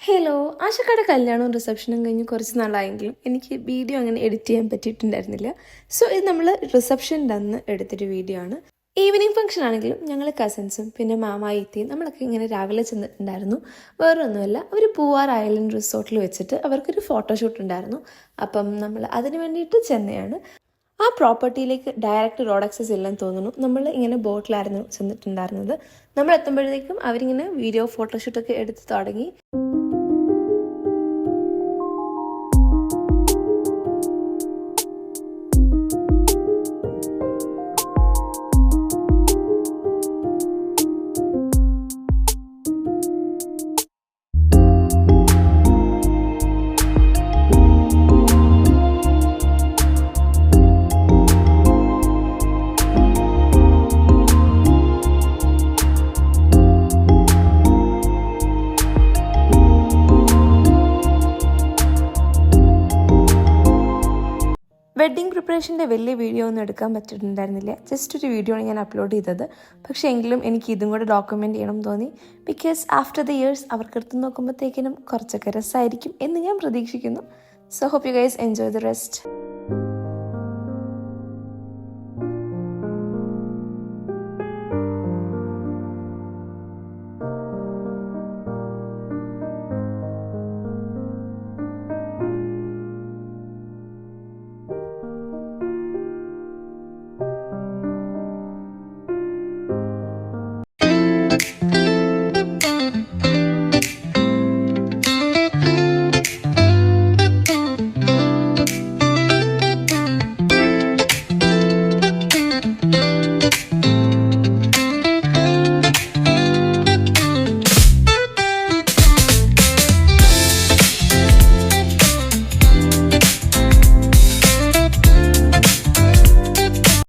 Hello, ആശക്കയുടെ കല്യാണവും റിസപ്ഷനും കഴിഞ്ഞ് കുറച്ച് നാളായെങ്കിലും എനിക്ക് വീഡിയോ അങ്ങനെ എഡിറ്റ് ചെയ്യാൻ പറ്റിയിട്ടുണ്ടായിരുന്നില്ല. സോ ഇത് നമ്മൾ റിസപ്ഷൻ്റെ അന്ന് എടുത്തൊരു വീഡിയോ ആണ്. ഈവനിങ് ഫംഗ്ഷൻ ആണെങ്കിലും ഞങ്ങൾ കസിൻസും പിന്നെ മാമായിത്തെയും നമ്മളൊക്കെ ഇങ്ങനെ രാവിലെ ചെന്നിട്ടുണ്ടായിരുന്നു. വേറെ ഒന്നുമല്ല, അവർ പൂവാർ ഐലൻഡ് റിസോർട്ടിൽ വെച്ചിട്ട് അവർക്കൊരു ഫോട്ടോഷൂട്ട് ഉണ്ടായിരുന്നു. അപ്പം നമ്മൾ അതിന് വേണ്ടിയിട്ട് ചെന്നതാണ്. ആ പ്രോപ്പർട്ടിയിലേക്ക് ഡയറക്റ്റ് റോഡ് ആക്സസ് ഇല്ലെന്ന് തോന്നുന്നു. നമ്മൾ ഇങ്ങനെ ബോട്ടിലായിരുന്നു ചെന്നിട്ടുണ്ടായിരുന്നത്. നമ്മൾ എത്തുമ്പോഴത്തേക്കും അവരിങ്ങനെ വീഡിയോ ഫോട്ടോഷൂട്ടൊക്കെ എടുത്ത് തുടങ്ങി. വെഡ്ഡിങ് പ്രിപ്പറേഷൻ്റെ വലിയ വീഡിയോ ഒന്നും എടുക്കാൻ പറ്റിയിട്ടുണ്ടായിരുന്നില്ല. ജസ്റ്റ് ഒരു വീഡിയോ ആണ് ഞാൻ അപ്ലോഡ് ചെയ്തത്. പക്ഷേ എങ്കിലും എനിക്ക് ഇതും കൂടെ ഡോക്യുമെൻ്റ് ചെയ്യണം തോന്നി. ബിക്കോസ് ആഫ്റ്റർ ദ ഇയേഴ്സ് അവർക്ക് എടുത്ത് നോക്കുമ്പോഴത്തേക്കിനും കുറച്ചൊക്കെ രസമായിരിക്കും എന്ന് ഞാൻ പ്രതീക്ഷിക്കുന്നു. So hope you guys enjoy the rest.